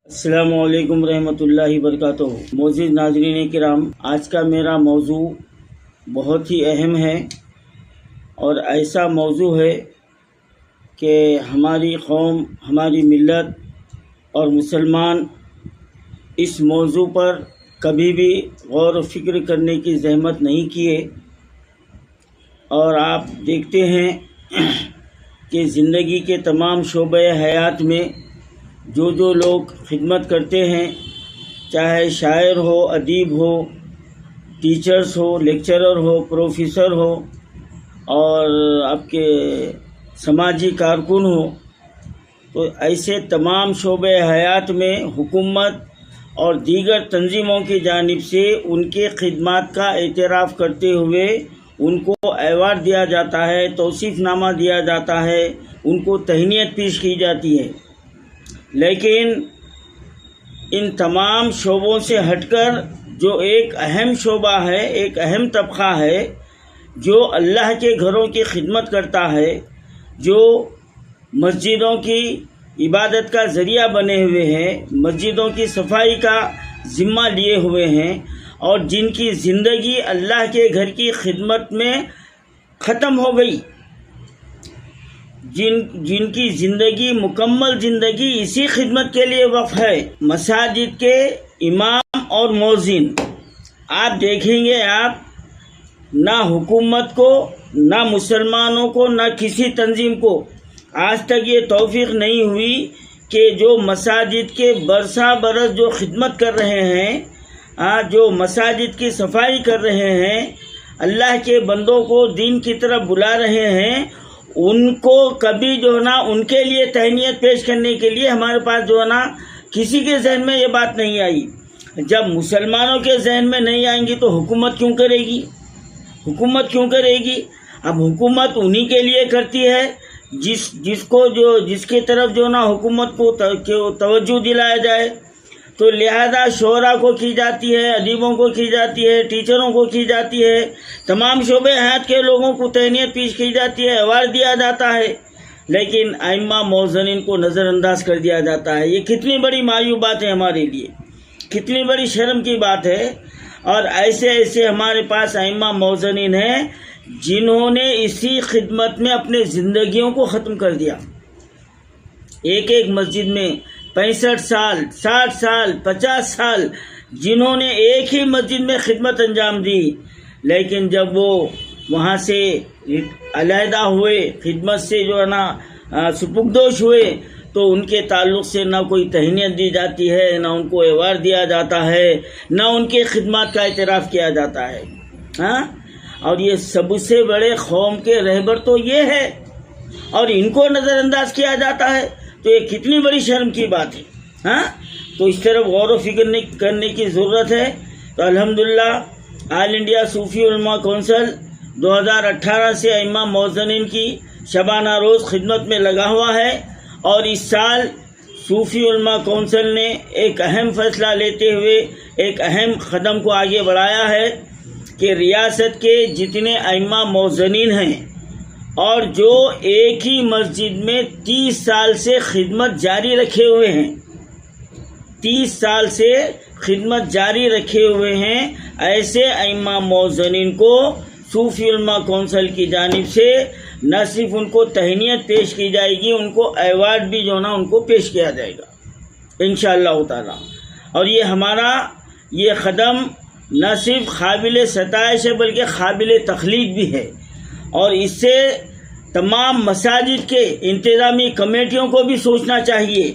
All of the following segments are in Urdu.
السلام علیکم ورحمۃ اللہ وبرکاتہ۔ معزز ناظرین کرام، آج کا میرا موضوع بہت ہی اہم ہے اور ایسا موضوع ہے کہ ہماری قوم، ہماری ملت اور مسلمان اس موضوع پر کبھی بھی غور و فکر کرنے کی زحمت نہیں کیے، اور آپ دیکھتے ہیں کہ زندگی کے تمام شعبۂ حیات میں جو لوگ خدمت کرتے ہیں، چاہے شاعر ہو، ادیب ہو، ٹیچرز ہو، لیکچرر ہو، پروفیسر ہو، اور آپ کے سماجی کارکن ہو، تو ایسے تمام شعبۂ حیات میں حکومت اور دیگر تنظیموں کی جانب سے ان کے خدمات کا اعتراف کرتے ہوئے ان کو ایوارڈ دیا جاتا ہے، توصیف نامہ دیا جاتا ہے، ان کو تہنیت پیش کی جاتی ہے۔ لیکن ان تمام شعبوں سے ہٹ کر جو ایک اہم شعبہ ہے، ایک اہم طبقہ ہے، جو اللہ کے گھروں کی خدمت کرتا ہے، جو مسجدوں کی عبادت کا ذریعہ بنے ہوئے ہیں، مسجدوں کی صفائی کا ذمہ لیے ہوئے ہیں، اور جن کی زندگی اللہ کے گھر کی خدمت میں ختم ہو گئی، جن کی زندگی، مکمل زندگی اسی خدمت کے لیے وقف ہے، مساجد کے امام اور مؤذن۔ آپ دیکھیں گے، آپ نہ حکومت کو، نہ مسلمانوں کو، نہ کسی تنظیم کو آج تک یہ توفیق نہیں ہوئی کہ جو مساجد کے برسا برس جو خدمت کر رہے ہیں، جو مساجد کی صفائی کر رہے ہیں، اللہ کے بندوں کو دین کی طرف بلا رہے ہیں، ان کو کبھی جو ہے نا ان کے لیے تہنیت پیش کرنے کے لیے ہمارے پاس جو ہے نا کسی کے ذہن میں یہ بات نہیں آئی۔ جب مسلمانوں کے ذہن میں نہیں آئیں گی تو حکومت کیوں کرے گی؟ حکومت کیوں کرے گی؟ اب حکومت انہی کے لیے کرتی ہے جس کی طرف جو نا حکومت کو توجہ دلایا جائے، تو لہذا شعراء کو کی جاتی ہے، ادیبوں کو کی جاتی ہے، ٹیچروں کو کی جاتی ہے، تمام شعبے حیات کے لوگوں کو تہنیت پیش کی جاتی ہے، ایوارڈ دیا جاتا ہے، لیکن ائمہ موذنین کو نظر انداز کر دیا جاتا ہے۔ یہ کتنی بڑی معیوب بات ہے ہمارے لیے، کتنی بڑی شرم کی بات ہے۔ اور ایسے ہمارے پاس ائمہ موذنین ہیں جنہوں نے اسی خدمت میں اپنے زندگیوں کو ختم کر دیا۔ ایک مسجد میں 65 سال، 60 سال، 50 سال جنہوں نے ایک ہی مسجد میں خدمت انجام دی، لیکن جب وہ وہاں سے علیحدہ ہوئے، خدمت سے جو ہے نا سپردوش ہوئے، تو ان کے تعلق سے نہ کوئی تہنیت دی جاتی ہے، نہ ان کو ایوارڈ دیا جاتا ہے، نہ ان کے خدمات کا اعتراف کیا جاتا ہے۔ اور یہ سب سے بڑے قوم کے رہبر تو یہ ہے، اور ان کو نظر انداز کیا جاتا ہے، تو یہ کتنی بڑی شرم کی بات ہے۔ تو اس طرف غور و فکر کرنے کی ضرورت ہے۔ تو الحمدللہ آل انڈیا صوفی علماء کونسل 2018 سے ائمہ موذنین کی شبانہ روز خدمت میں لگا ہوا ہے، اور اس سال صوفی علماء کونسل نے ایک اہم فیصلہ لیتے ہوئے ایک اہم قدم کو آگے بڑھایا ہے کہ ریاست کے جتنے ائمہ موذنین ہیں اور جو ایک ہی مسجد میں 30 سال سے خدمت جاری رکھے ہوئے ہیں، 30 سال سے خدمت جاری رکھے ہوئے ہیں، ایسے ائمہ موذنین کو صوفی علماء کونسل کی جانب سے نہ صرف ان کو تہنیت پیش کی جائے گی، ان کو ایوارڈ بھی جو نا ان کو پیش کیا جائے گا انشاءاللہ تعالی۔ اور یہ ہمارا یہ قدم نہ صرف قابل ستائش ہے بلکہ قابل تخلیق بھی ہے، اور اس سے تمام مساجد کے انتظامی کمیٹیوں کو بھی سوچنا چاہیے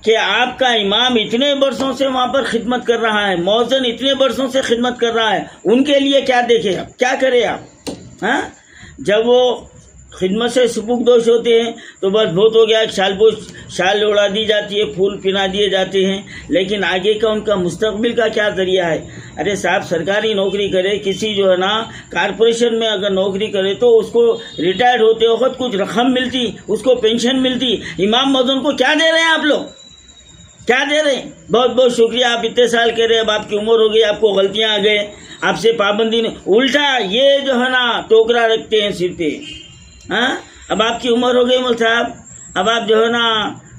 کہ آپ کا امام اتنے برسوں سے وہاں پر خدمت کر رہا ہے، مؤذن اتنے برسوں سے خدمت کر رہا ہے، ان کے لیے کیا دیکھیں آپ، کیا کریں آپ؟ جب وہ خدمت سے سپردوش ہوتے ہیں تو بس بہت ہو گیا، شال اڑا دی جاتی ہے، پھول پہنا دیے جاتے ہیں، لیکن آگے کا ان کا مستقبل کا کیا ذریعہ ہے؟ ارے صاحب، سرکاری نوکری کرے، کسی جو ہے نا کارپوریشن میں اگر نوکری کرے تو اس کو ریٹائرڈ ہوتے وقت کچھ رقم ملتی، اس کو پینشن ملتی، امام مؤذن کو کیا دے رہے ہیں آپ لوگ؟ کیا دے رہے ہیں؟ بہت بہت شکریہ، آپ اتنے سال کہہ رہے، اب آپ کی عمر ہو گئی، آپ کو غلطیاں آ گئے، آپ سے پابندی نہیں، الٹا یہ جو ہے نا ٹوکرا رکھتے ہیں سر پہ۔ اب آپ کی عمر ہو گئی مول صاحب، اب آپ جو ہے نا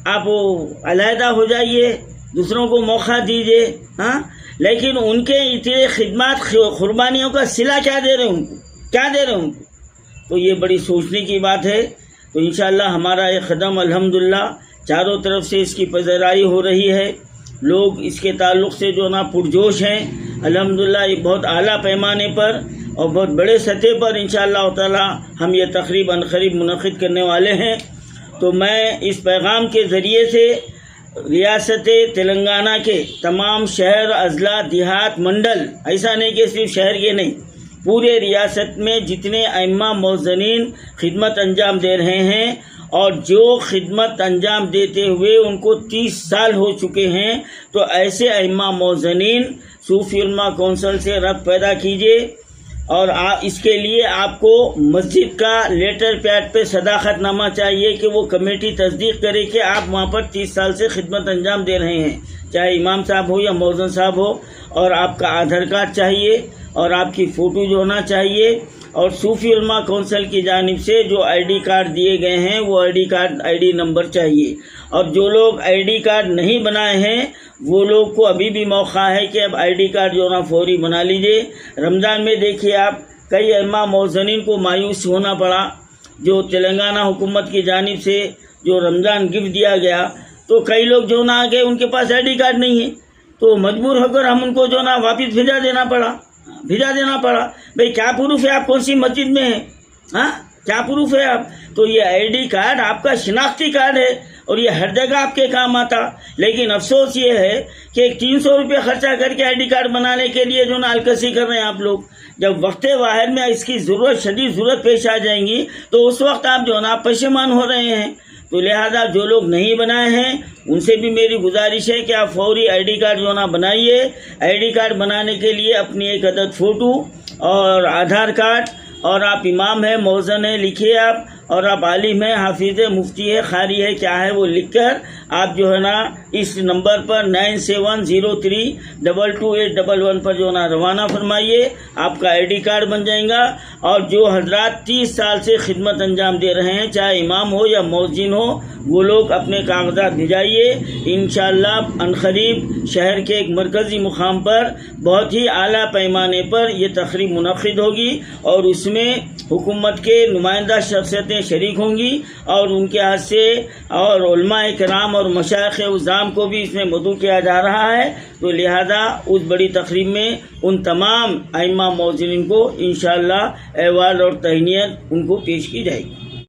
آپ علیحدہ ہو جائیے، دوسروں کو موقع دیجیے. ہاں لیکن ان کے اتنے خدمات قربانیوں کا صلہ کیا دے رہے ہیں ان کو, کیا دے رہے ہیں ان کو؟ تو یہ بڑی سوچنے کی بات ہے. تو انشاءاللہ ہمارا یہ قدم الحمدللہ چاروں طرف سے اس کی پذیرائی ہو رہی ہے. لوگ اس کے تعلق سے جو نا پرجوش ہیں الحمدللہ. یہ بہت اعلیٰ پیمانے پر اور بہت بڑے سطح پر انشاءاللہ تعالی ہم یہ تقریب عنقریب منعقد کرنے والے ہیں. تو میں اس پیغام کے ذریعے سے ریاست تلنگانہ کے تمام شہر اضلاع دیہات منڈل، ایسا نہیں کہ صرف شہر کے نہیں، پورے ریاست میں جتنے ائمہ موذنین خدمت انجام دے رہے ہیں اور جو خدمت انجام دیتے ہوئے ان کو 30 سال ہو چکے ہیں، تو ایسے ائمہ موذنین صوفی علماء کونسل سے ربط پیدا کیجیے. اور اس کے لیے آپ کو مسجد کا لیٹر پیڈ پہ صداقت نامہ چاہیے کہ وہ کمیٹی تصدیق کرے کہ آپ وہاں پر 30 سال سے خدمت انجام دے رہے ہیں، چاہے امام صاحب ہو یا مؤذن صاحب ہو. اور آپ کا آدھار کارڈ چاہیے اور آپ کی فوٹو جو ہونا چاہیے. اور صوفی علماء کونسل کی جانب سے جو آئی ڈی کارڈ دیے گئے ہیں وہ آئی ڈی نمبر چاہیے. اور جو لوگ آئی ڈی کارڈ نہیں بنائے ہیں وہ لوگ کو ابھی بھی موقع ہے کہ اب آئی ڈی کارڈ جو نا فوری بنا لیجئے. رمضان میں دیکھیے آپ کئی ائمہ موذنین کو مایوس ہونا پڑا. جو تلنگانہ حکومت کی جانب سے جو رمضان گفٹ دیا گیا تو کئی لوگ جو نا آگے ان کے پاس آئی ڈی کارڈ نہیں ہے تو مجبور ہو کر ہم ان کو جو نا واپس بھیجا دینا پڑا. بھئی کیا پروف ہے آپ کون سی مسجد میں ہیں؟ ہاں کیا پروف ہے آپ؟ تو یہ آئی ڈی کارڈ آپ کا شناختی کارڈ ہے اور یہ ہر جگہ آپ کے کام آتا. لیکن افسوس یہ ہے کہ 300 روپے خرچہ کر کے آئی ڈی کارڈ بنانے کے لیے جو نا الکسی کر رہے ہیں آپ لوگ. جب وقت واحد میں اس کی شدید ضرورت پیش آ جائیں گی تو اس وقت آپ جو نا پشیمان ہو رہے ہیں. تو لہذا جو لوگ نہیں بنائے ہیں ان سے بھی میری گزارش ہے کہ آپ فوری آئی ڈی کارڈ جو نا بنائیے. آئی ڈی کارڈ بنانے کے لیے اپنی ایک عدد فوٹو اور آدھار کارڈ، اور آپ امام ہیں مؤذن ہیں لکھیے آپ، اور آپ عالم ہیں حافظ ہے مفتی ہے قاری ہے کیا ہے وہ لکھ کر آپ جو ہے نا اس نمبر پر 9703228811 پر جو نا روانہ فرمائیے. آپ کا آئی ڈی کارڈ بن جائے گا. اور جو حضرات 30 سال سے خدمت انجام دے رہے ہیں چاہے امام ہو یا مؤذن ہو وہ لوگ اپنے کاغذات بھیجائیے. انشاءاللہ عنقریب شہر کے ایک مرکزی مقام پر بہت ہی اعلیٰ پیمانے پر یہ تقریب منعقد ہوگی اور اس میں حکومت کے نمائندہ شخصیتیں شریک ہوں گی اور ان کے ہاتھ سے اور علماء کرام اور مشائخ عظام کو بھی اس میں مدعو کیا جا رہا ہے. تو لہذا اس بڑی تقریب میں ان تمام ائمہ موذنین کو انشاءاللہ ایوارڈ اور تہنیت ان کو پیش کی جائے گی.